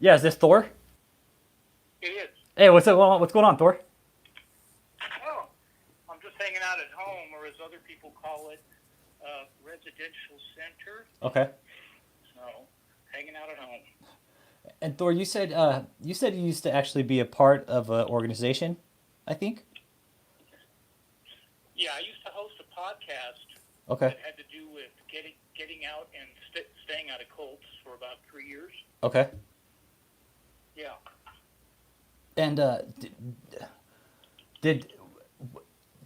Yeah, is this Thor? It is. Hey, what's going on, Thor? Oh, I'm just hanging out at home, or as other people call it, residential center. Okay. So, hanging out at home. And Thor, you said you used to actually be a part of an organization, I think. Yeah, I used to host a podcast Okay. that had to do with getting out and staying out of cults for about 3 years. Okay. Yeah. And did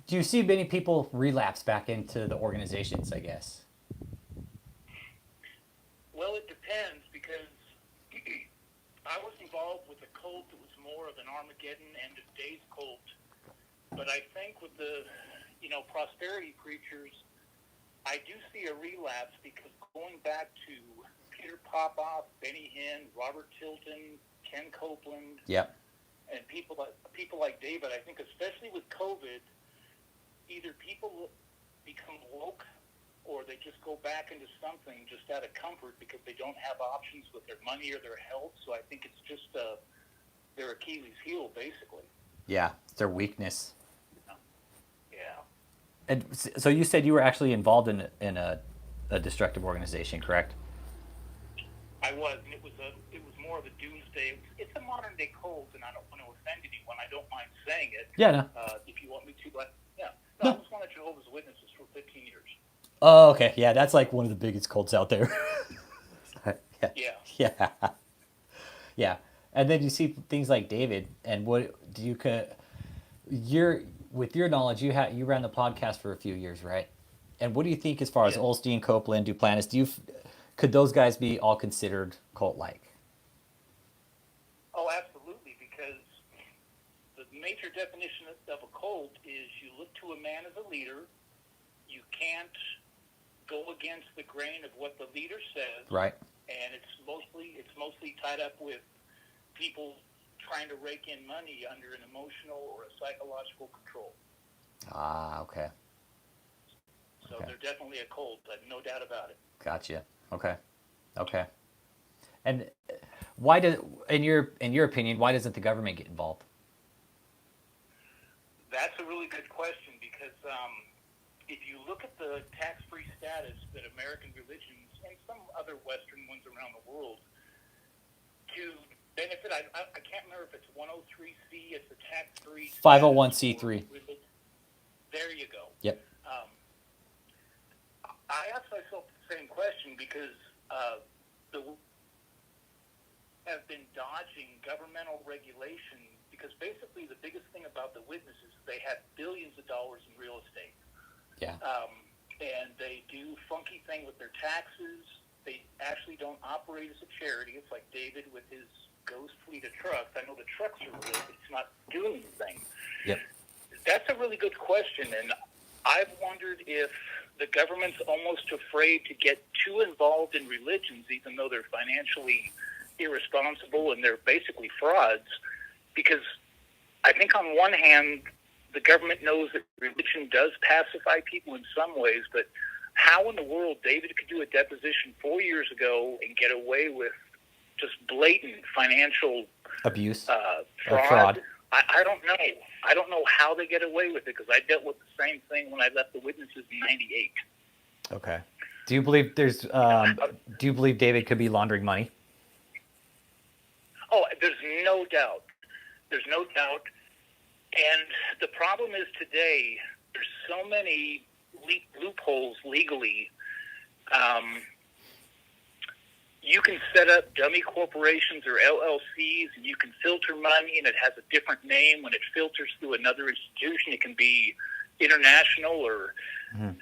do you see many people relapse back into the organizations? I guess. Well, it depends because I was involved with a cult that was more of an Armageddon end of days cult. But I think with the, prosperity preachers, I do see a relapse because going back to Peter Popoff, Benny Hinn, Robert Tilton, Ken Copeland, Yep. and people like David, I think especially with COVID, either people become woke or they just go back into something just out of comfort because they don't have options with their money or their health. So I think it's just their Achilles heel, basically. Yeah, it's their weakness. Yeah. And so you said you were actually involved in a destructive organization, correct? I was, and it was more of a doomsday. It's a modern day cult, and I don't want to offend anyone. I don't mind saying it. Yeah. No. If you want me to, but yeah, no, I No. was one of Jehovah's Witnesses for 15 years. Oh, okay. Yeah, that's like one of the biggest cults out there. Yeah. Yeah. Yeah. Yeah. And then you see things like David, and what do you you're with your knowledge, you ran the podcast for a few years, right? And what do you think as far as Yes. Olstein, Copeland, Duplantis? Could those guys be all considered cult like? Oh, absolutely. Because the major definition of a cult is you look to a man as a leader. You can't go against the grain of what the leader says, Right. and it's mostly tied up with people trying to rake in money under an emotional or a psychological control. Ah, okay. So Okay. they're definitely a cult, but no doubt about it. Gotcha. Okay. Okay. And why does in your opinion, why doesn't the government get involved? That's a really good question because if you look at the tax-free status that American religions and some other Western ones around the world to benefit, I can't remember if it's 103C, it's a tax-free status for 501c3. religion. There you go. Yep. Um, I asked myself the same question because the have been dodging governmental regulation because basically the biggest thing about the witnesses is they have billions of dollars in real estate. Yeah. And they do funky thing with their taxes. They actually don't operate as a charity. It's like David with his ghost fleet of trucks. I know the trucks are real, but it's not doing anything. Yep. That's a really good question, and I've wondered if the government's almost afraid to get too involved in religions, even though they're financially irresponsible and they're basically frauds, because I think on one hand, the government knows that religion does pacify people in some ways, but how in the world David could do a deposition 4 years ago and get away with just blatant financial Abuse. fraud? Fraud. I don't know. I don't know how they get away with it because I dealt with the same thing when I left the witnesses in '98. Okay. Do you believe do you believe David could be laundering money? Oh, there's no doubt. There's no doubt. And the problem is today, there's so many loopholes legally. You can set up dummy corporations or LLCs, and you can filter money, and it has a different name. When it filters through another institution, it can be international or... Mhm.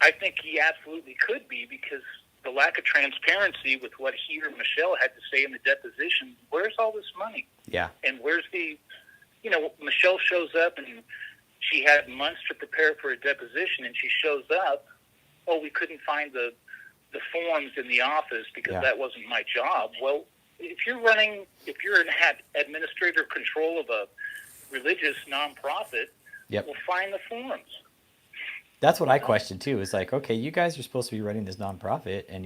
I think he absolutely could be because the lack of transparency with what he or Michelle had to say in the deposition, where's all this money? Yeah. And where's Michelle shows up and she had months to prepare for a deposition and she shows up, oh, we couldn't find the forms in the office because that wasn't my job. Well, if you're in administrator control of a religious nonprofit, Yep. well, find the forms. That's what I question too. Is okay, you guys are supposed to be running this nonprofit, and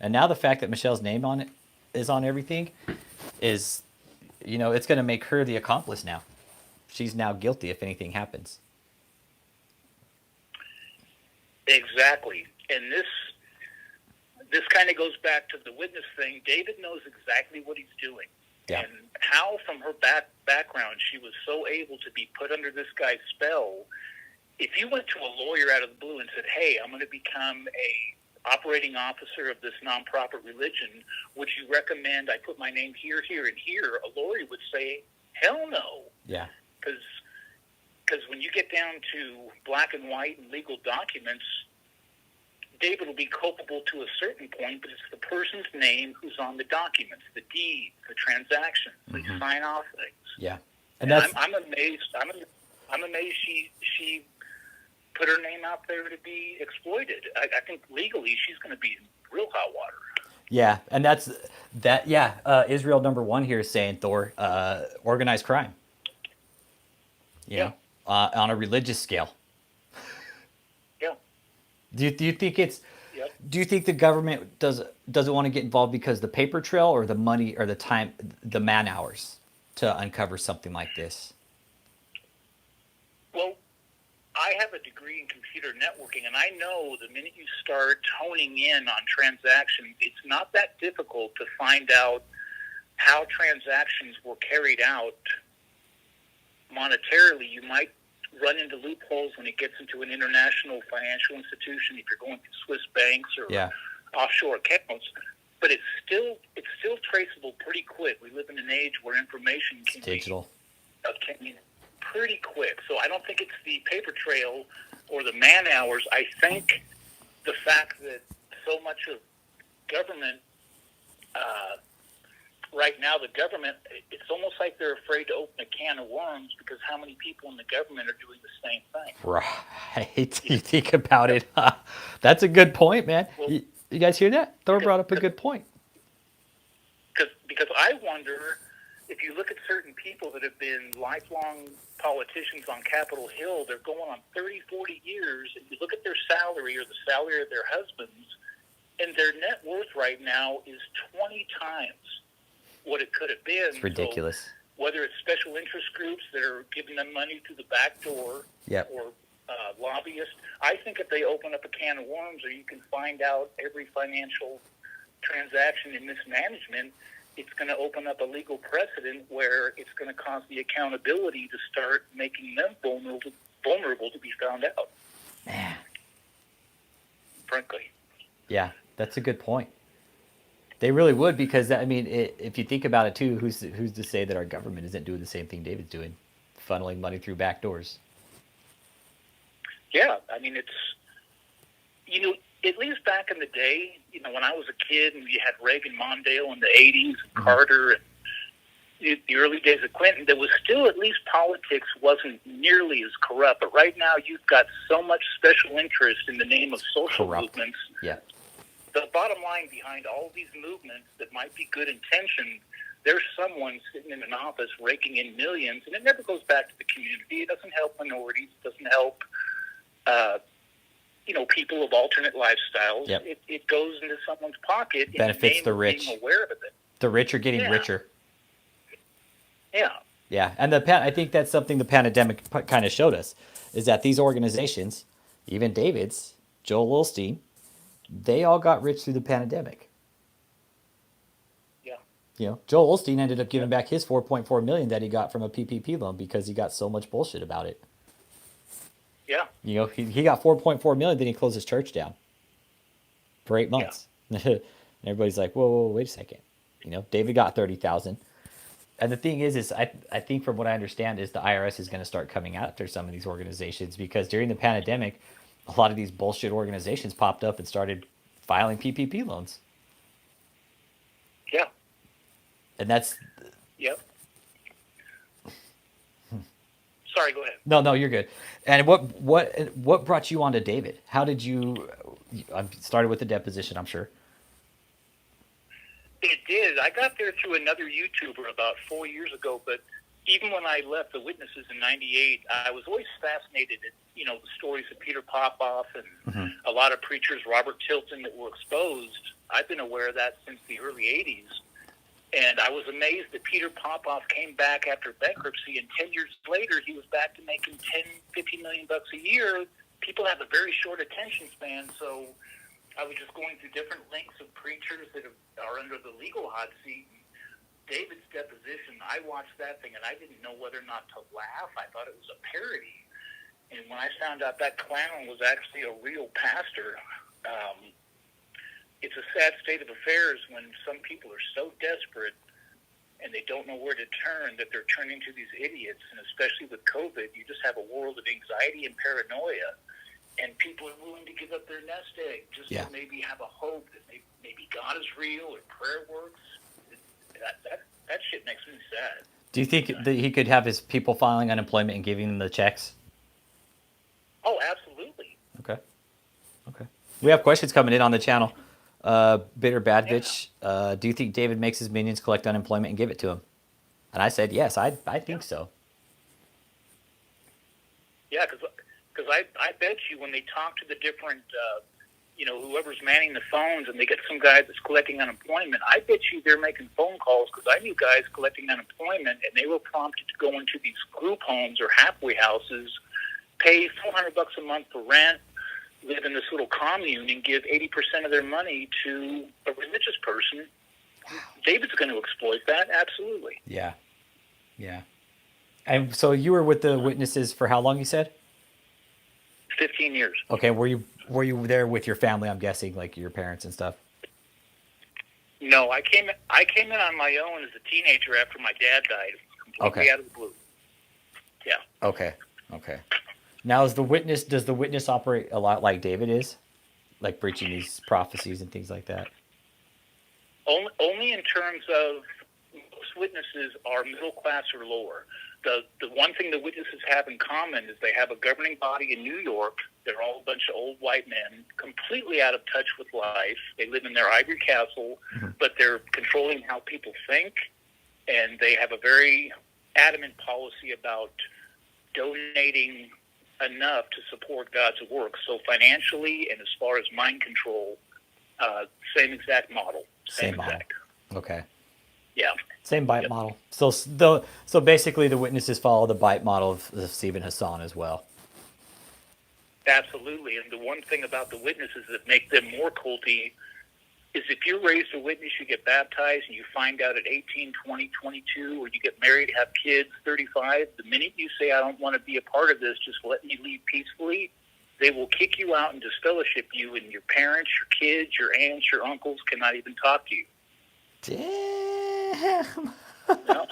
and now the fact that Michelle's name on it, is on everything is, it's going to make her the accomplice now. She's now guilty if anything happens. Exactly. And this kind of goes back to the witness thing. David knows exactly what he's doing. Yeah. And how, from her background, she was so able to be put under this guy's spell. If you went to a lawyer out of the blue and said, hey, I'm going to become a operating officer of this nonprofit religion, would you recommend I put my name here, here, and here? A lawyer would say, hell no. Yeah. Because when you get down to black and white and legal documents, David will be culpable to a certain point, but it's the person's name who's on the documents, the deed, the transaction. They sign off things. Yeah, and I'm amazed. I'm amazed she put her name out there to be exploited. I think legally she's going to be in real hot water. Yeah, and that's that. Yeah, Israel #1 here is saying Thor, organized crime. You know, on a religious scale. Yeah. Do you think it's? Yep. Do you think the government doesn't want to get involved because the paper trail or the money or the time, the man hours to uncover something like this? Well, I have a degree in computer networking, and I know the minute you start honing in on transactions, it's not that difficult to find out how transactions were carried out monetarily. You might run into loopholes when it gets into an international financial institution, if you're going to Swiss banks or offshore accounts, but it's still traceable pretty quick. We live in an age where information can digital. Be pretty quick. So I don't think it's the paper trail or the man hours. I think the fact that so much of government right now, the government, it's almost like they're afraid to open a can of worms because how many people in the government are doing the same thing. Right. You think about it. That's a good point, man. Well, you guys hear that? Thor brought up a good point. Because I wonder, if you look at certain people that have been lifelong politicians on Capitol Hill, they're going on 30, 40 years, and you look at their salary or the salary of their husbands, and their net worth right now is 20 times what it could have been. It's ridiculous. So whether it's special interest groups that are giving them money through the back door or lobbyists, I think if they open up a can of worms or you can find out every financial transaction in mismanagement, it's going to open up a legal precedent where it's going to cause the accountability to start making them vulnerable to be found out. Man. Frankly. Yeah, that's a good point. They really would, because I mean, if you think about it too, who's to say that our government isn't doing the same thing David's doing, funneling money through back doors? Yeah, I mean, it's, at least back in the day, when I was a kid and you had Reagan Mondale in the 80s, and Carter, and the early days of Clinton, there was still, at least politics wasn't nearly as corrupt. But right now you've got so much special interest in the name of social movements. Yeah. The bottom line behind all of these movements that might be good intentioned, there's someone sitting in an office raking in millions, and it never goes back to the community. It doesn't help minorities. It doesn't help, people of alternate lifestyles. Yep. It goes into someone's pocket. Benefits in the, the rich. being aware of it. The rich are getting richer. Yeah. Yeah, and I think that's something the pandemic kind of showed us, is that these organizations, even David's, Joel Osteen, they all got rich through the pandemic. Yeah. Joel Osteen ended up giving back his $4.4 million that he got from a PPP loan because he got so much bullshit about it. Yeah. He got $4.4 million, then he closed his church down for 8 months. Yeah. And everybody's like, whoa, wait a second. David got $30,000. And the thing is I think from what I understand is the IRS is going to start coming after some of these organizations, because during the pandemic, a lot of these bullshit organizations popped up and started filing PPP loans. Yeah. And that's... Yep. Sorry, go ahead. No, you're good. And what brought you onto David? How did you... I started with the deposition, I'm sure. It did. I got there through another YouTuber about 4 years ago, but even when I left the Witnesses in '98, I was always fascinated at, the stories of Peter Popoff and a lot of preachers, Robert Tilton, that were exposed. I've been aware of that since the early '80s. And I was amazed that Peter Popoff came back after bankruptcy, and 10 years later, he was back to making $10-15 million a year. People have a very short attention span, so I was just going through different links of preachers that are under the legal hot seat. David's deposition, I watched that thing, and I didn't know whether or not to laugh. I thought it was a parody. And when I found out that clown was actually a real pastor, it's a sad state of affairs when some people are so desperate and they don't know where to turn that they're turning to these idiots. And especially with COVID, you just have a world of anxiety and paranoia. And people are willing to give up their nest egg just to maybe have a hope that maybe God is real or prayer works. That shit makes me sad. Do you think that he could have his people filing unemployment and giving them the checks? Oh, absolutely. Okay. We have questions coming in on the channel. Bitter Bad Bitch, do you think David makes his minions collect unemployment and give it to him? And I said, yes, I think so. Yeah, because I bet you when they talk to the different, whoever's manning the phones and they get some guy that's collecting unemployment, I bet you they're making phone calls, because I knew guys collecting unemployment and they were prompted to go into these group homes or halfway houses, pay $400 a month for rent, live in this little commune, and give 80% of their money to a religious person. David's going to exploit that, absolutely. Yeah. And so you were with the witnesses for how long, you said? 15 years. Okay, were you there with your family, I'm guessing, like your parents and stuff? No, I came in on my own as a teenager after my dad died, completely out of the blue. Yeah. Okay. Now, does the witness operate a lot like David is? Like preaching these prophecies and things like that? Only in terms of most witnesses are middle class or lower. The one thing the witnesses have in common is they have a governing body in New York. They're all a bunch of old white men, completely out of touch with life. They live in their ivory castle, but they're controlling how people think, and they have a very adamant policy about donating enough to support God's work. So financially and as far as mind control, same exact model. Same model. Okay. Yeah. Same bite model. So basically the witnesses follow the bite model of Stephen Hassan as well. Absolutely. And the one thing about the witnesses that make them more culty is if you're raised a witness, you get baptized, and you find out at 18, 20, 22, or you get married, have kids, 35, the minute you say, I don't want to be a part of this, just let me leave peacefully, they will kick you out and disfellowship you, and your parents, your kids, your aunts, your uncles cannot even talk to you. Damn. No.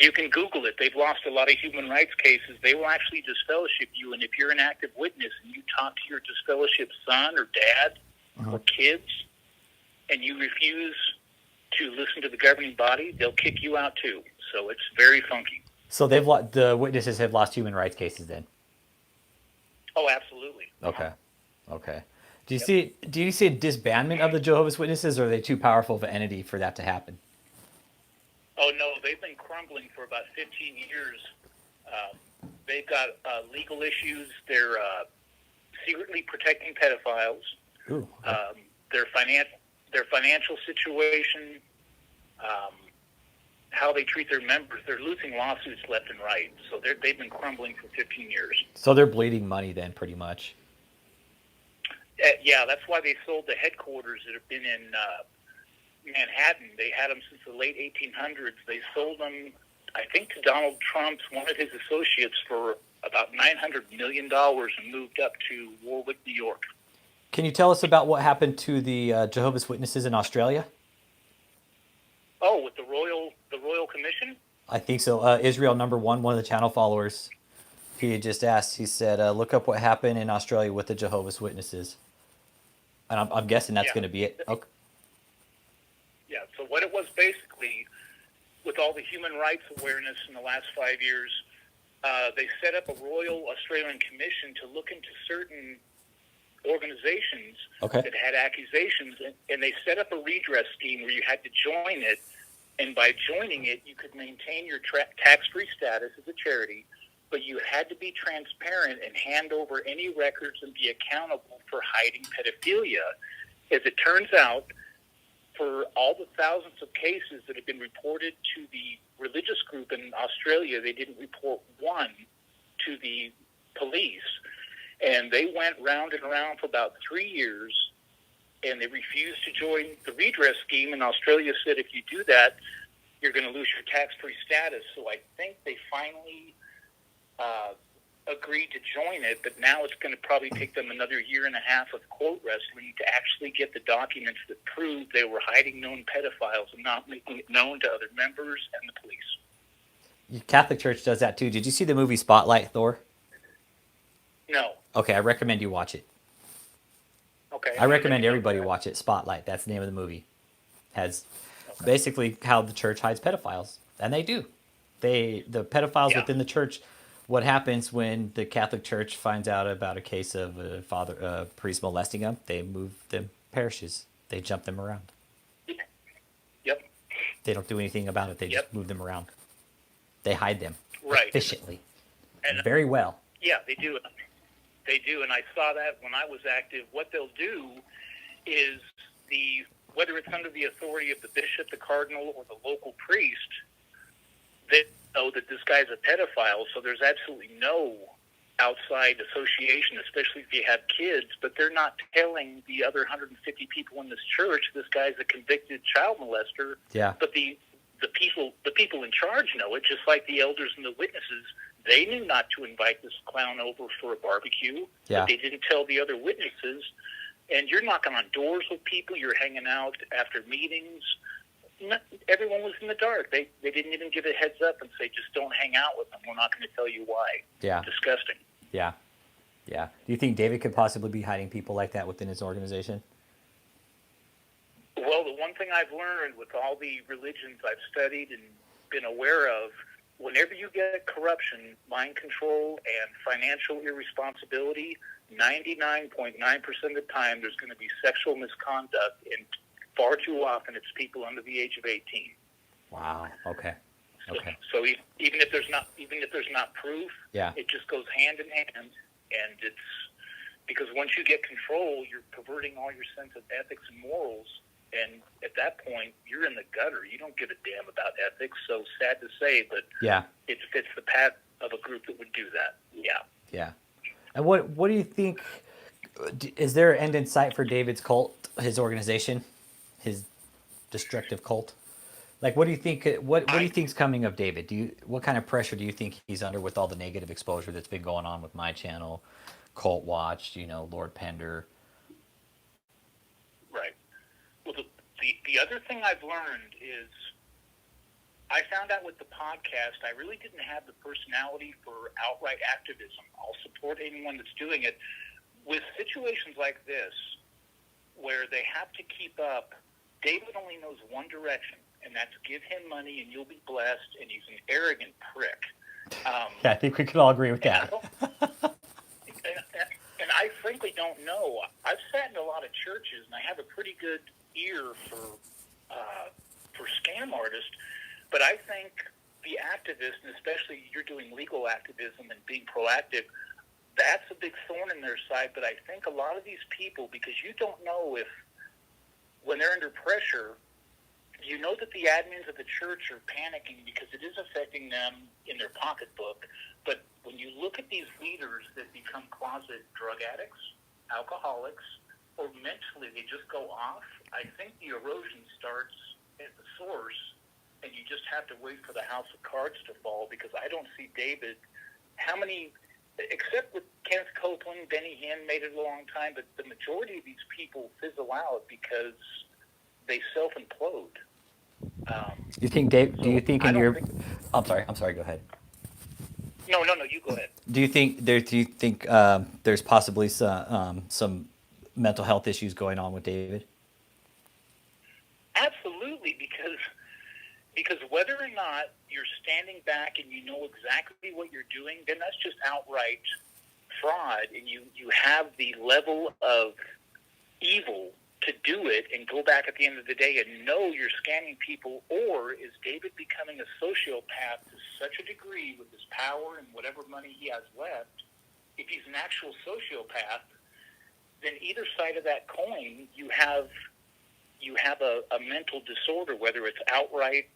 You can Google it. They've lost a lot of human rights cases. They will actually disfellowship you, and if you're an active witness and you talk to your disfellowship son or dad or kids, and you refuse to listen to the governing body, they'll kick you out too. So it's very funky. So the witnesses have lost human rights cases then? Oh, absolutely. Okay. Do you see a disbandment of the Jehovah's Witnesses, or are they too powerful of an entity for that to happen? Oh, no, they've been crumbling for about 15 years. They've got legal issues. They're secretly protecting pedophiles. Ooh, okay. Their financial situation, how they treat their members. They're losing lawsuits left and right. So they've been crumbling for 15 years. So they're bleeding money then, pretty much. Yeah, that's why they sold the headquarters that have been in Manhattan. They had them since the late 1800s. They sold them, I think, to Donald Trump's one of his associates for about $900 million and moved up to Warwick, New York. Can you tell us about what happened to the Jehovah's Witnesses in Australia? Oh, with the Royal Commission? I think so. Israel number one of the channel followers, he had just asked. He said, "Look up what happened in Australia with the Jehovah's Witnesses." And I'm guessing that's going to be it. Okay. Yeah, so what it was basically, with all the human rights awareness in the last 5 years, they set up a Royal Australian Commission to look into certain organizations that had accusations, and they set up a redress scheme where you had to join it, and by joining it, you could maintain your tax-free status as a charity, but you had to be transparent and hand over any records and be accountable for hiding pedophilia. As it turns out, for all the thousands of cases that have been reported to the religious group in Australia, they didn't report one to the police. And they went round and around for about 3 years, and they refused to join the redress scheme. And Australia said, if you do that, you're going to lose your tax-free status. So I think they finally agreed to join it, but now it's going to probably take them another year and a half of quote wrestling to actually get the documents that prove they were hiding known pedophiles and not making it known to other members and the police. The Catholic Church does that too. Did you see the movie Spotlight, Thor? No. Okay, I recommend you watch it. Okay. I recommend everybody watch it. Spotlight, that's the name of the movie. Has basically how the church hides pedophiles, and they do. The pedophiles within the church. What happens when the Catholic Church finds out about a case of a priest molesting them? They move them parishes. They jump them around. Yep. They don't do anything about it. They just move them around. They hide them efficiently and very well. Yeah, they do. They do, and I saw that when I was active. What they'll do is whether it's under the authority of the bishop, the cardinal, or the local priest, they know that this guy's a pedophile, so there's absolutely no outside association, especially if you have kids, but they're not telling the other 150 people in this church this guy's a convicted child molester. Yeah. But the people in charge know it, just like the elders and the witnesses. They knew not to invite this clown over for a barbecue, but they didn't tell the other witnesses. And you're knocking on doors with people. You're hanging out after meetings. Everyone was in the dark. They didn't even give a heads up and say, just don't hang out with them. We're not going to tell you why. Yeah. Disgusting. Yeah. Yeah. Do you think David could possibly be hiding people like that within his organization? Well, the one thing I've learned with all the religions I've studied and been aware of, whenever you get corruption, mind control, and financial irresponsibility, 99.9% of the time there's going to be sexual misconduct, and far too often it's people under the age of 18. Wow. Okay. Okay. So even if there's not proof, it just goes hand in hand, and it's because once you get control, you're perverting all your sense of ethics and morals. And at that point, you're in the gutter. You don't give a damn about ethics. So sad to say, but it fits the path of a group that would do that. Yeah. Yeah. And what do you think? Is there an end in sight for David's cult, his organization, his destructive cult? Like, what do you think? What do you think's coming of David? What kind of pressure do you think he's under with all the negative exposure that's been going on with my channel, Cult Watch, Lord Pender? Right. Well, the other thing I've learned is I found out with the podcast I really didn't have the personality for outright activism. I'll support anyone that's doing it. With situations like this, where they have to keep up, David only knows one direction, and that's give him money and you'll be blessed, and he's an arrogant prick. I think we can all agree with that. And I frankly don't know. I've sat in a lot of churches, and I have a pretty good ear for scam artists, but I think the activists, and especially you're doing legal activism and being proactive, that's a big thorn in their side. But I think a lot of these people, because you don't know if, when they're under pressure, you know that the admins of the church are panicking because it is affecting them in their pocketbook. But when you look at these leaders that become closet drug addicts, alcoholics, or mentally they just go off, I think the erosion starts at the source, and you just have to wait for the house of cards to fall, because I don't see David, except with Kenneth Copeland, Benny Hinn made it a long time, but the majority of these people fizzle out because they self-implode. You think, Dave? Do you think in your? I'm sorry. Go ahead. No. You go ahead. Do you think there's possibly some mental health issues going on with David? Absolutely, because whether or not you're standing back and you know exactly what you're doing, then that's just outright fraud, and you have the level of evil to do it and go back at the end of the day and know you're scamming people. Or is David becoming a sociopath to such a degree with his power and whatever money he has left? If he's an actual sociopath, then either side of that coin, you have you have a mental disorder, whether it's outright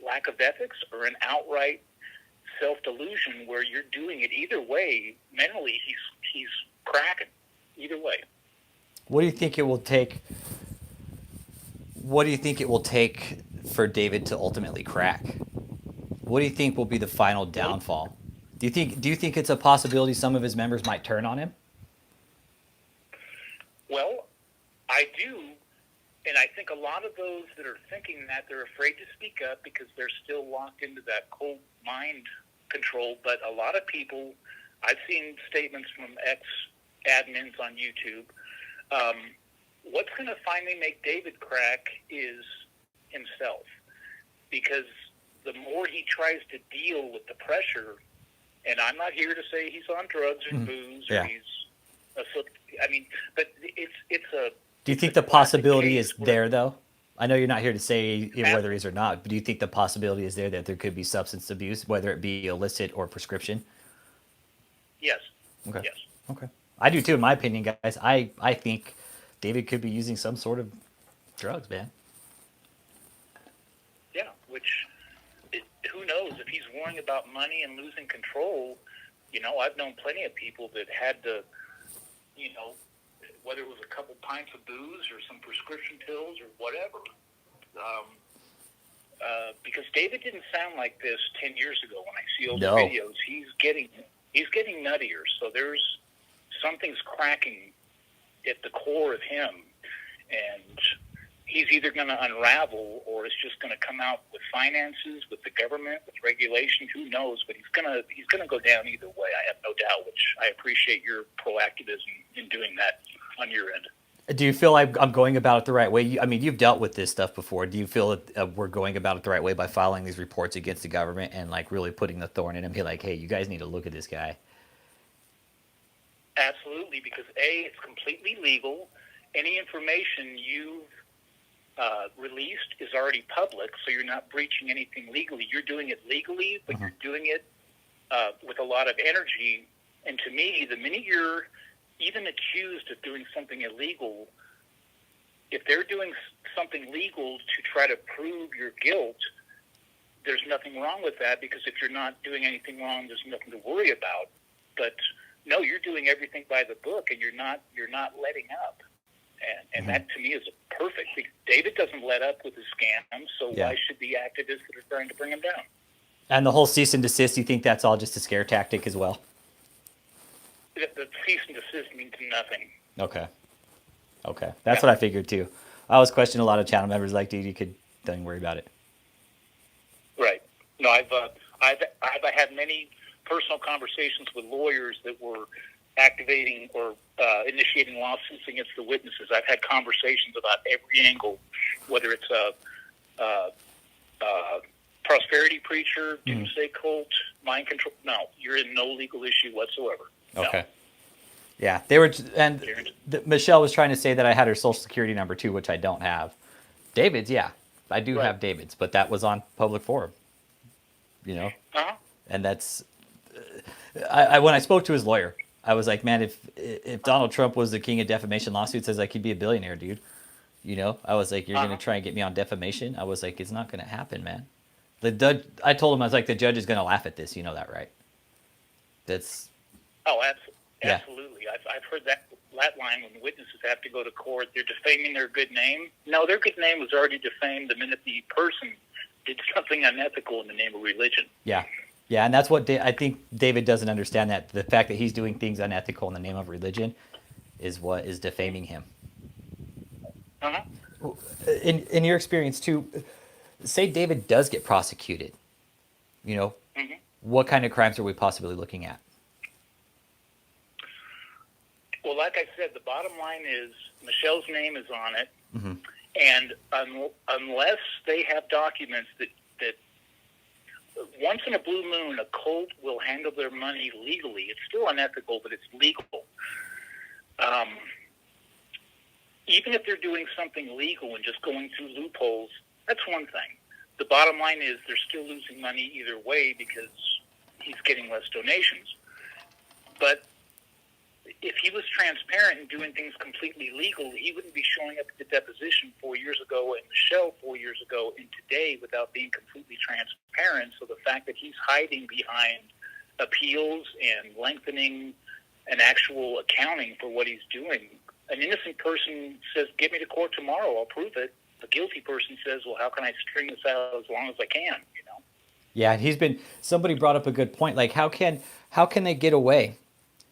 lack of ethics or an outright self-delusion where you're doing it either way. Mentally, he's cracking either way. What do you think it will take? What do you think it will take for David to ultimately crack? What do you think will be the final downfall? Do you think it's a possibility some of his members might turn on him? Well, I do, and I think a lot of those that are thinking that, they're afraid to speak up because they're still locked into that cold mind control. But a lot of people, I've seen statements from ex-admins on YouTube. What's going to finally make David crack is himself, because the more he tries to deal with the pressure, and I'm not here to say he's on drugs or booze or he's but it's a. Do you think the possibility is there, though? I know you're not here to say whether he is or not, but do you think the possibility is there that there could be substance abuse, whether it be illicit or prescription? Yes. Okay. Yes. Okay. I do too, in my opinion, guys. I think David could be using some sort of drugs, man. Yeah, who knows if he's worrying about money and losing control. I've known plenty of people that had to, whether it was a couple pints of booze or some prescription pills or whatever. Because David didn't sound like this 10 years ago. When I see old videos, he's getting nuttier. So something's cracking at the core of him, and he's either going to unravel or it's just going to come out with finances, with the government, with regulation. Who knows? But he's going to go down either way. I have no doubt. Which I appreciate your proactivism in doing that on your end. Do you feel like I'm going about it the right way? You've dealt with this stuff before. Do you feel that we're going about it the right way by filing these reports against the government and like really putting the thorn in him? Be like, hey, you guys need to look at this guy. Absolutely, because it's completely legal. Any information you've released is already public, so you're not breaching anything legally. You're doing it legally, but you're doing it with a lot of energy. And to me, the minute you're even accused of doing something illegal, if they're doing something legal to try to prove your guilt, there's nothing wrong with that, because if you're not doing anything wrong, there's nothing to worry about. But no, you're doing everything by the book, and you're not letting up. And that, to me, is perfect. David doesn't let up with his scams, so why should the activists that are trying to bring him down? And the whole cease and desist, you think that's all just a scare tactic as well? The cease and desist means nothing. Okay. That's what I figured, too. I always question a lot of channel members like, dude, don't worry about it. Right. No, I've had many personal conversations with lawyers that were activating or initiating lawsuits against the witnesses. I've had conversations about every angle, whether it's a prosperity preacher, doomsday cult, mind control. No, you're in no legal issue whatsoever. Okay. No. Yeah, they were, and Michelle was trying to say that I had her social security number too, which I don't have. David's, yeah, I do have David's, but that was on public forum. And that's, when I spoke to his lawyer, I was like, man, if Donald Trump was the king of defamation lawsuits, I was like, he'd be a billionaire, dude. I was like, you're going to try and get me on defamation? I was like, it's not going to happen, man. The judge, I told him, I was like, the judge is going to laugh at this. You know that, right? That's. Oh, absolutely. I've heard that line when witnesses have to go to court. They're defaming their good name. No, their good name was already defamed the minute the person did something unethical in the name of religion. Yeah. Yeah, and that's what I think David doesn't understand, that the fact that he's doing things unethical in the name of religion is what is defaming him. In your experience, too, say David does get prosecuted, what kind of crimes are we possibly looking at? Well, like I said, the bottom line is Michelle's name is on it, and unless they have documents that once in a blue moon, a cult will handle their money legally. It's still unethical, but it's legal. Even if they're doing something legal and just going through loopholes, that's one thing. The bottom line is they're still losing money either way because he's getting less donations. But if he was transparent and doing things completely legal, he wouldn't be showing up at the deposition 4 years ago and Michelle 4 years ago and today without being completely transparent. So the fact that he's hiding behind appeals and lengthening an actual accounting for what he's doing, an innocent person says, "Get me to court tomorrow, I'll prove it." The guilty person says, "Well, how can I string this out as long as I can?" You know? Yeah, and somebody brought up a good point. Like, how can they get away?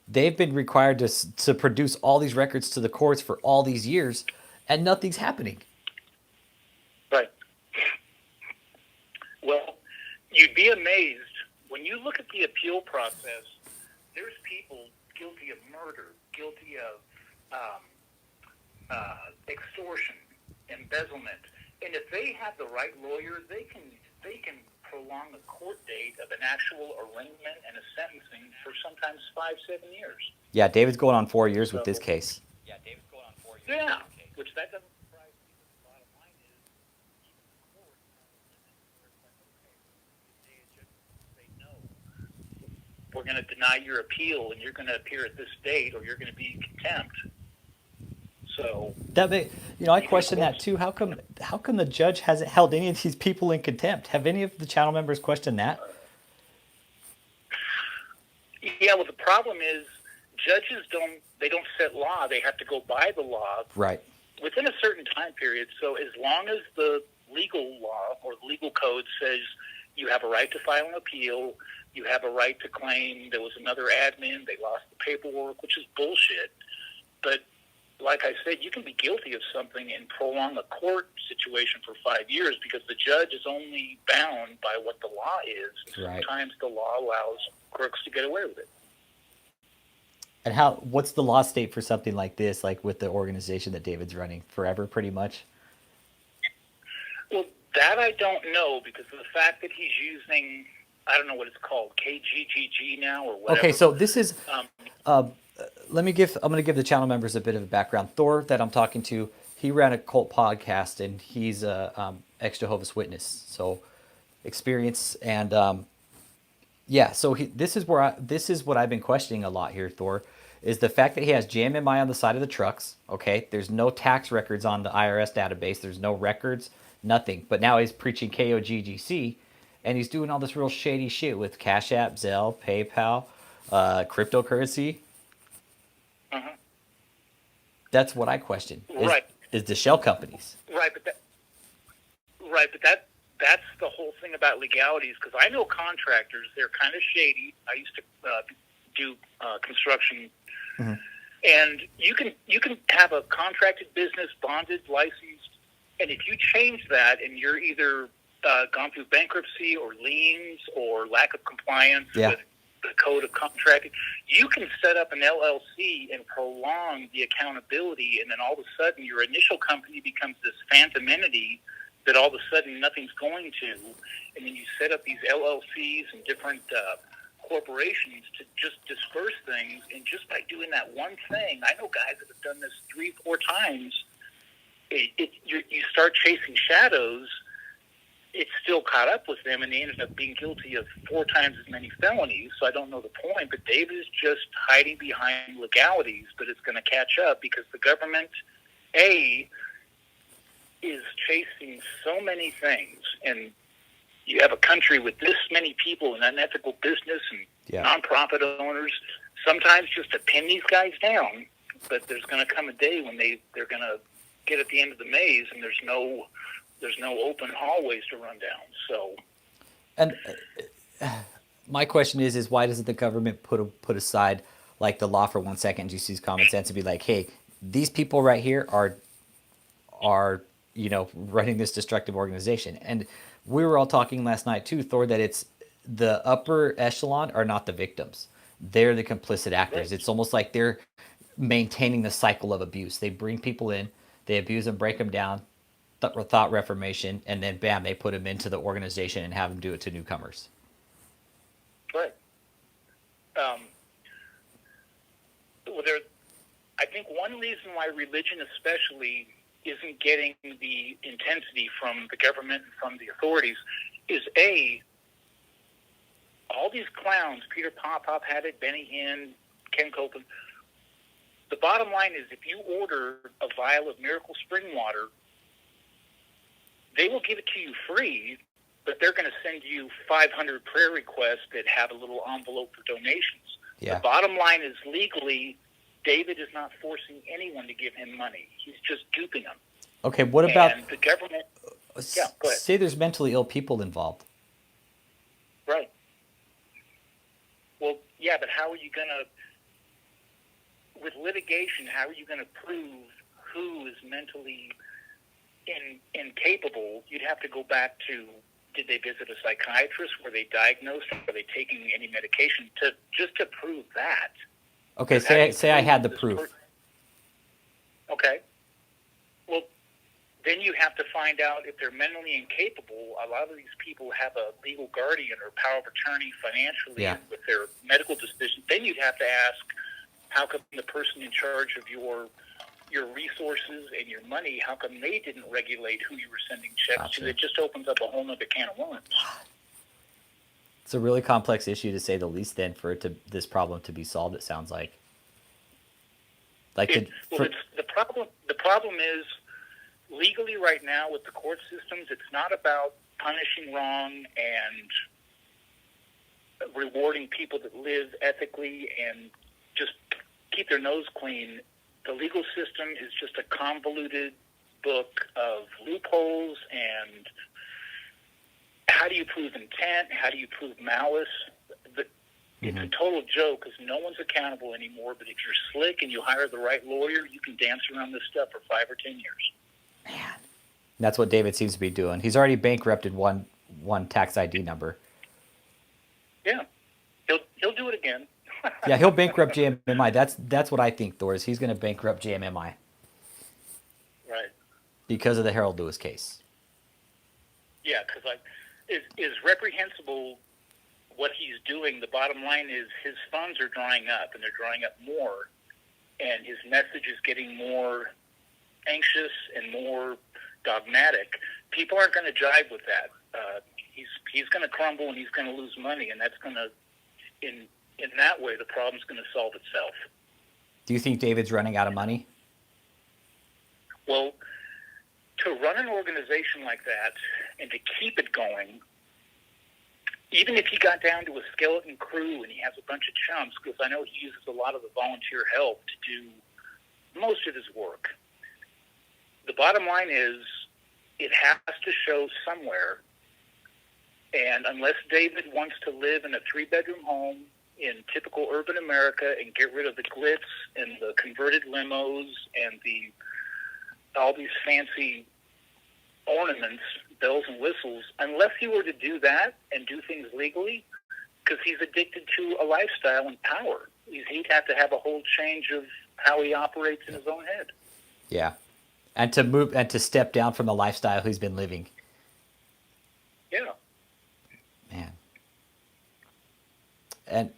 They've been required to produce all these records to the courts for all these years, and nothing's happening. Right. Well, you'd be amazed when you look at the appeal process. There's people guilty of murder, guilty of extortion, embezzlement, and if they have the right lawyer, they can prolong the court date of an actual arraignment and a sentencing for sometimes 5-7 years. Yeah, David's going on 4 years with this case. Yeah, which that doesn't surprise me. But the bottom line is, even the court has a limit where it's like, okay, they just say no. We're going to deny your appeal, and you're going to appear at this date, or you're going to be in contempt. So I question that too. How come the judge hasn't held any of these people in contempt? Have any of the channel members questioned that? Yeah, well, the problem is judges don't set law. They have to go by the law. Right. Within a certain time period. So as long as the legal law or legal code says you have a right to file an appeal, you have a right to claim there was another admin, they lost the paperwork, which is bullshit. But like I said, you can be guilty of something and prolong a court situation for 5 years because the judge is only bound by what the law is. Right. Sometimes the law allows crooks to get away with it. And what's the law state for something like this, like with the organization that David's running? Forever, pretty much? Well, that I don't know because of the fact that he's using, I don't know what it's called, KGGG now or whatever. Okay, so this is... I'm going to give the channel members a bit of a background. Thor, that I'm talking to, he ran a cult podcast, and he's a ex-Jehovah's Witness, so experience. And so this is what I've been questioning a lot here, Thor, is the fact that he has JMMI on the side of the trucks. Okay, there's no tax records on the IRS database. There's no records, nothing. But now he's preaching KOGGC, and he's doing all this real shady shit with Cash App, Zelle, PayPal, cryptocurrency. That's what I question. Is the shell companies. Right, but that's the whole thing about legalities, because I know contractors, they're kind of shady. I used to do construction, and you can have a contracted business, bonded, licensed, and if you change that and you're either gone through bankruptcy or liens or lack of compliance with the code of contracting, you can set up an LLC and prolong the accountability, and then all of a sudden your initial company becomes this phantom entity that all of a sudden nothing's going to, and then you set up these LLCs and different corporations to just disperse things, and just by doing that one thing, I know guys that have done this 3-4 times, you start chasing shadows. It's still caught up with them, and they ended up being guilty of 4 times as many felonies. So I don't know the point, but David is just hiding behind legalities, but it's going to catch up because the government, is chasing so many things, and you have a country with this many people in unethical business and nonprofit owners, sometimes just to pin these guys down, but there's going to come a day when they're going to get at the end of the maze, and there's no open hallways to run down. So, and my question is why doesn't the government put aside like the law for 1 second, just use common sense and be like, hey, these people right here are running this destructive organization? And we were all talking last night too, Thor, that it's the upper echelon are not the victims; they're the complicit actors. Right. It's almost like they're maintaining the cycle of abuse. They bring people in, they abuse them, break them down. Thought reformation, and then bam, they put them into the organization and have them do it to newcomers. Right. I think one reason why religion especially isn't getting the intensity from the government and from the authorities is all these clowns, Peter Popoff had it, Benny Hinn, Ken Copeland, the bottom line is, if you order a vial of miracle spring water, they will give it to you free, but they're going to send you 500 prayer requests that have a little envelope for donations. Yeah. The bottom line is, legally, David is not forcing anyone to give him money. He's just duping them. Okay, what about... And the government... Yeah, go ahead. Say there's mentally ill people involved. Right. Well, yeah, but how are you going to... With litigation, how are you going to prove who is mentally incapable? You'd have to go back to, did they visit a psychiatrist? Were they diagnosed? Were they taking any medication? Just to prove that. Okay, say I had the proof. Okay. Well, then you have to find out if they're mentally incapable. A lot of these people have a legal guardian or power of attorney financially with their medical decision. Then you'd have to ask, how come the person in charge of your resources and your money, how come they didn't regulate who you were sending checks to? It just opens up a whole other can of worms. It's a really complex issue, to say the least, then, for this problem to be solved, it sounds like. The problem is, legally right now with the court systems, it's not about punishing wrong and rewarding people that live ethically and just keep their nose clean. The legal system is just a convoluted book of loopholes, and how do you prove intent? How do you prove malice? It's a total joke because no one's accountable anymore, but if you're slick and you hire the right lawyer, you can dance around this stuff for 5 or 10 years. Man. That's what David seems to be doing. He's already bankrupted one tax ID number. Yeah. He'll do it again. Yeah, he'll bankrupt JMMI. That's what I think, Thor, is he's going to bankrupt JMMI. Right. Because of the Harold Lewis case. Yeah, because it's reprehensible what he's doing. The bottom line is his funds are drying up, and they're drying up more, and his message is getting more anxious and more dogmatic. People aren't going to jive with that. He's going to crumble, and he's going to lose money, and that's going to, in that way, the problem's going to solve itself. Do you think David's running out of money? Well, to run an organization like that and to keep it going, even if he got down to a skeleton crew and he has a bunch of chumps, because I know he uses a lot of the volunteer help to do most of his work, the bottom line is it has to show somewhere. And unless David wants to live in a 3-bedroom home in typical urban America and get rid of the glitz and the converted limos and all these fancy ornaments, bells and whistles, unless he were to do that and do things legally, because he's addicted to a lifestyle and power. He'd have to have a whole change of how he operates in his own head. Yeah. And to move and to step down from the lifestyle he's been living. Yeah. Man. And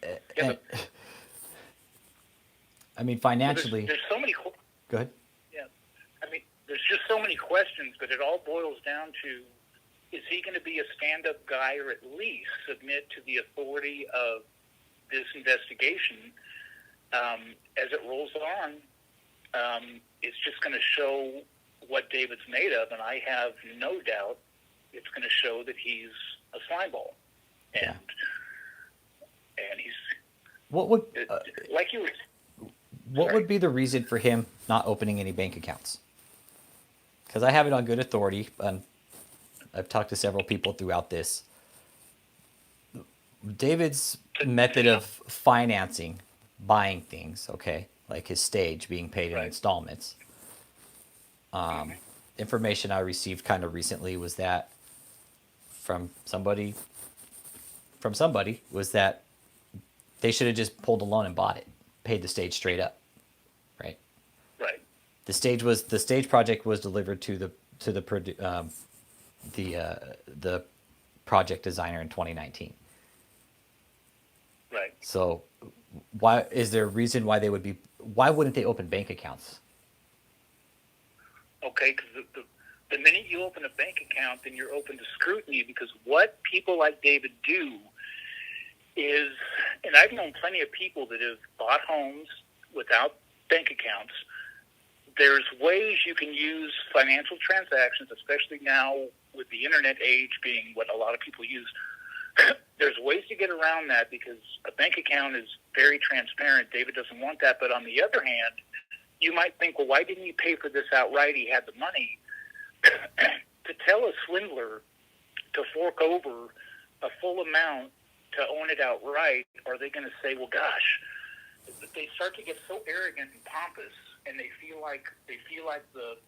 I mean, financially. There's so many. Go ahead. Yeah. I mean, there's just so many questions, but it all boils down to: is he going to be a stand-up guy, or at least submit to the authority of this investigation? As it rolls on, it's just going to show what David's made of, and I have no doubt it's going to show that he's a slimeball. And he's what would like you were. What would be the reason for him not opening any bank accounts? Because I have it on good authority, and I've talked to several people throughout this. David's method of financing, buying things, okay, like his stage being paid in installments. Information I received kind of recently was that from somebody was that they should have just pulled a loan and bought it, paid the stage straight up, right? Right. The stage project was delivered to the project designer in 2019. Right. So, why is there a reason why why wouldn't they open bank accounts? Okay, because the minute you open a bank account, then you're open to scrutiny, because what people like David do is, and I've known plenty of people that have bought homes without bank accounts, there's ways you can use financial transactions, especially now with the internet age being what a lot of people use. There's ways to get around that because a bank account is very transparent. David doesn't want that. But on the other hand, you might think, well, why didn't he pay for this outright? He had the money. To tell a swindler to fork over a full amount to own it outright, are they going to say, well, gosh, they start to get so arrogant and pompous, and they feel like the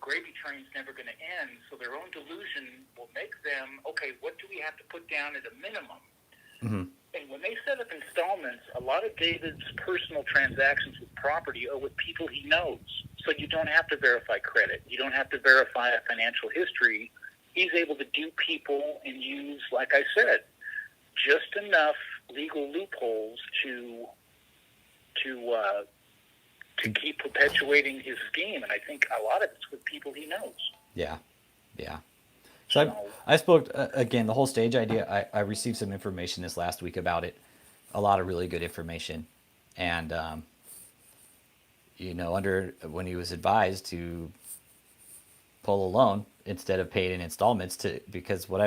gravy train's never going to end, so their own delusion will make them, okay, what do we have to put down at a minimum? Mm-hmm. And when they set up installments, a lot of David's personal transactions with property are with people he knows. So you don't have to verify credit. You don't have to verify a financial history. He's able to dupe people and use, like I said, just enough legal loopholes to keep perpetuating his scheme. And I think a lot of it's with people he knows. Yeah. So I spoke, again, the whole stage idea, I received some information this last week about it. A lot of really good information. And, when he was advised to pull a loan instead of paying in installments because what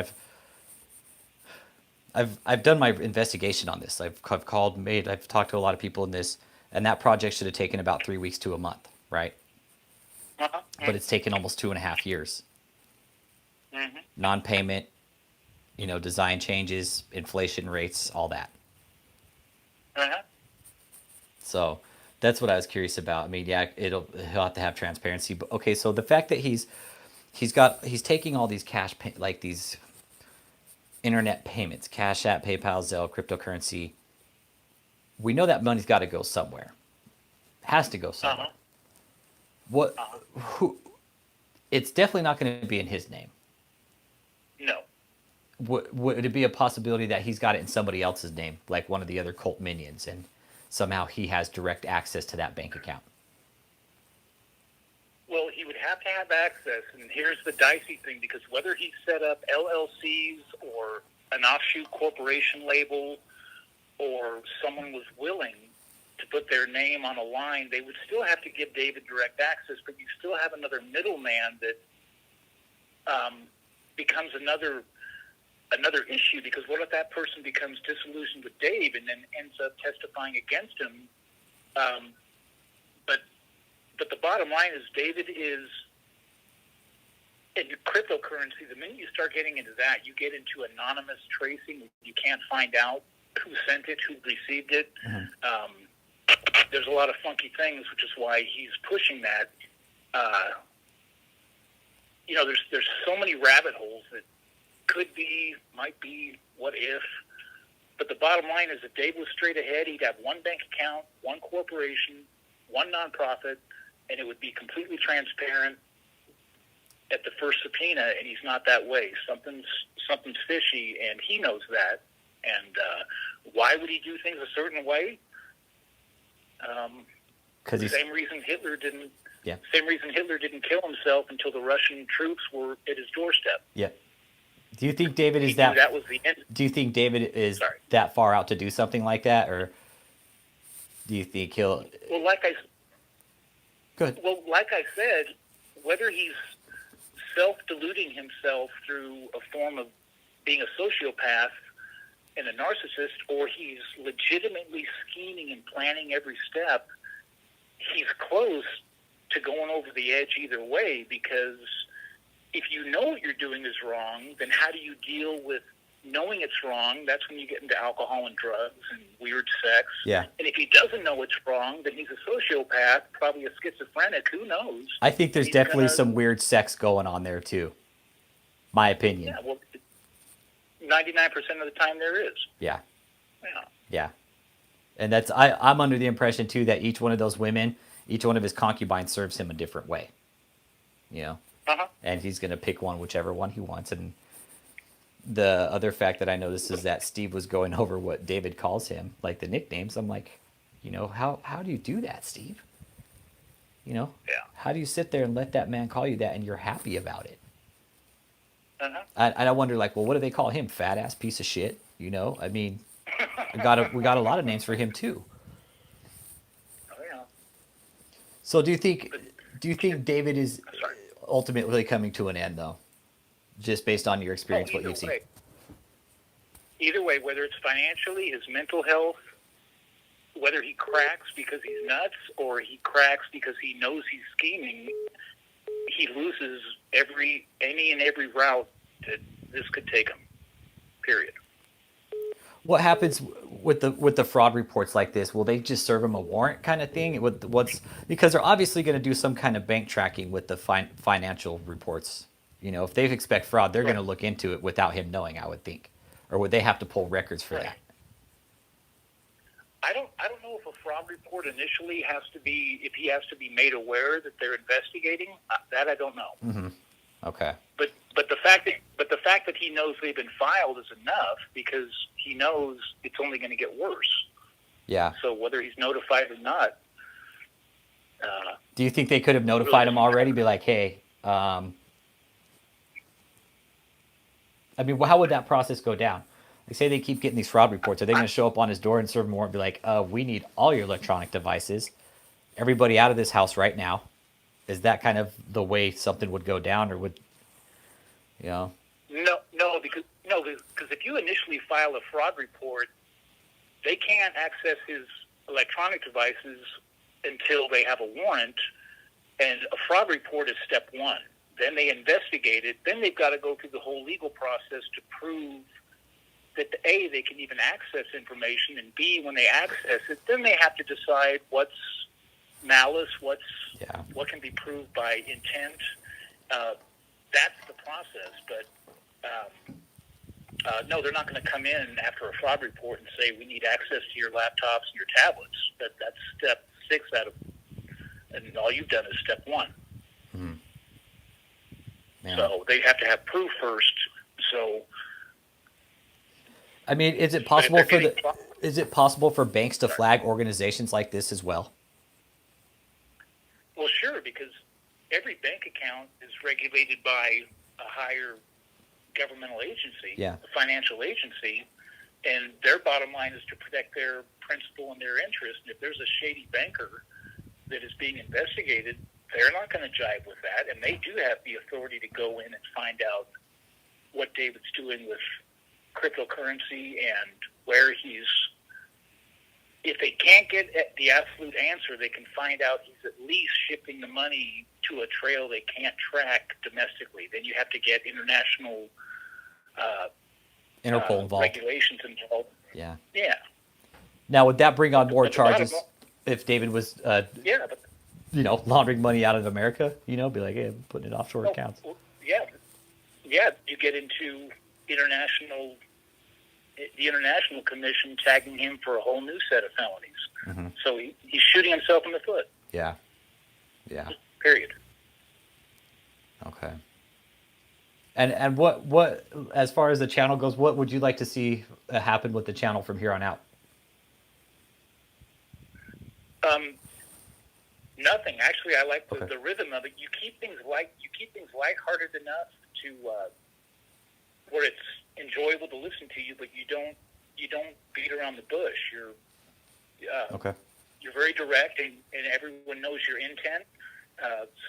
I've done my investigation on this. I've talked to a lot of people in this, and that project should have taken about 3 weeks to a month, right? Uh-huh. But it's taken almost 2.5 years. Mm-hmm. Non-payment, design changes, inflation rates, all that. Uh-huh. So that's what I was curious about. I mean, yeah, he'll have to have transparency. But okay, so the fact that he's taking all these these internet payments, Cash App, PayPal, Zelle, cryptocurrency. We know that money's got to go somewhere. Has to go somewhere. Uh-huh. It's definitely not going to be in his name. No. Would it be a possibility that he's got it in somebody else's name, like one of the other cult minions, and somehow he has direct access to that bank account? Well, he would have to have access, and here's the dicey thing, because whether he set up LLCs or an offshoot corporation label or someone was willing to put their name on a line, they would still have to give David direct access, but you still have another middleman that becomes another issue, because what if that person becomes disillusioned with Dave and then ends up testifying against him? But the bottom line is David is, in cryptocurrency, the minute you start getting into that, you get into anonymous tracing. You can't find out who sent it, who received it. Mm-hmm. There's a lot of funky things, which is why he's pushing that. There's so many rabbit holes that could be, might be, what if. But the bottom line is if Dave was straight ahead, he'd have one bank account, one corporation, one nonprofit, and it would be completely transparent at the first subpoena, and he's not that way. Something's fishy, and he knows that. And why would he do things a certain way? The same reason Hitler didn't. Yeah. Same reason Hitler didn't kill himself until the Russian troops were at his doorstep. Yeah. Do you think David is that? That was the end. Do you think David is that far out to do something like that, or do you think he'll? Well, Good. Well, like I said, whether he's self-deluding himself through a form of being a sociopath and a narcissist, or he's legitimately scheming and planning every step, he's close to going over the edge either way, because if you know what you're doing is wrong, then how do you deal with knowing it's wrong? That's when you get into alcohol and drugs and weird sex. Yeah. And if he doesn't know it's wrong, then he's a sociopath, probably a schizophrenic. Who knows? I think there's definitely some weird sex going on there too. My opinion. Yeah, well, 99% of the time there is. Yeah. Yeah. Yeah. And I'm under the impression too that each one of those women, each one of his concubines serves him a different way. Uh-huh. And he's going to pick whichever one he wants. And the other fact that I noticed is that Steve was going over what David calls him, like the nicknames. I'm like, how do you do that, Steve? Yeah. How do you sit there and let that man call you that and you're happy about it? Uh-huh. I wonder, like, well, what do they call him? Fat ass piece of shit. I mean, we got a lot of names for him too. Oh yeah. So do you think David is Sorry. ultimately coming to an end though? Just based on your Oh, experience, what you've seen. either way, whether it's financially, his mental health, whether he cracks because he's nuts or he cracks because he knows he's scheming, he loses any and every route that this could take him. Period. What happens with the fraud reports like this? Will they just serve him a warrant kind of thing? What's because they're obviously going to do some kind of bank tracking with the financial reports. If they expect fraud, they're going to look into it without him knowing, I would think, or would they have to pull records for that? I don't know if a fraud report initially if he has to be made aware that they're investigating. That I don't know. Mm-hmm. Okay. But the fact that he knows they've been filed is enough because he knows it's only going to get worse. Yeah. So whether he's notified or not. Do you think they could have notified him already? Be like, hey, I mean, how would that process go down? Like, say they keep getting these fraud reports. Are they going to show up on his door and serve him a warrant? Be like, we need all your electronic devices. Everybody out of this house right now. Is that kind of the way something would go down, or would, No, because if you initially file a fraud report, they can't access his electronic devices until they have a warrant, and a fraud report is step one. Then they investigate it. Then they've got to go through the whole legal process to prove that A, they can even access information, and B, when they access it, then they have to decide what's malice, what can be proved by intent. That's the process. But no, they're not going to come in after a fraud report and say we need access to your laptops and your tablets. That's step 6 and all you've done is step 1. Mm-hmm. So they have to have proof first. So, I mean, is it possible for banks to flag organizations like this as well? Well, sure, because every bank account is regulated by a higher governmental agency, a financial agency, and their bottom line is to protect their principal and their interest. And if there's a shady banker that is being investigated, they're not going to jive with that, and they do have the authority to go in and find out what David's doing with cryptocurrency and where he's. If they can't get the absolute answer, they can find out he's at least shipping the money to a trail they can't track domestically. Then you have to get international Interpol involved, regulations involved. Yeah. Yeah. Now, would that bring on more charges if David was, laundering money out of America? Be like, hey, I'm putting it offshore accounts. Well, yeah. You get into the International Commission tagging him for a whole new set of felonies. Mm-hmm. So he's shooting himself in the foot. Yeah. Period. Okay. And what as far as the channel goes, what would you like to see happen with the channel from here on out? Nothing. Actually, I like the rhythm of it. You keep things lighthearted enough to where it's enjoyable to listen to you, but you don't beat around the bush. You're very direct, and everyone knows your intent.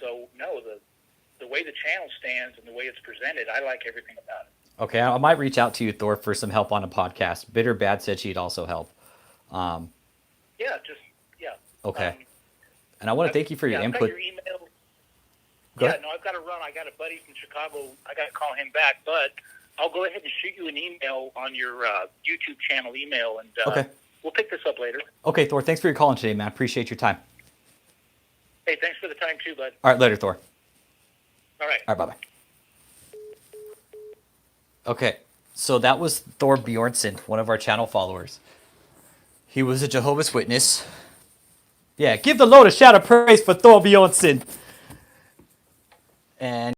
So no, the way the channel stands and the way it's presented, I like everything about it. Okay, I might reach out to you, Thor, for some help on a podcast. Bitter Bad said she'd also help. Okay. And I want to thank you for your input. I've got your email. I've got to run. I got a buddy from Chicago. I got to call him back, but I'll go ahead and shoot you an email on your YouTube channel email, and we'll pick this up later. Okay, Thor, thanks for your calling today, man. Appreciate your time. Hey, thanks for the time too, bud. All right, later, Thor. All right, bye-bye. Okay, so that was Thor Bjornsson, one of our channel followers. He was a Jehovah's Witness. Yeah, give the Lord a shout of praise for Thor Bjornsson. And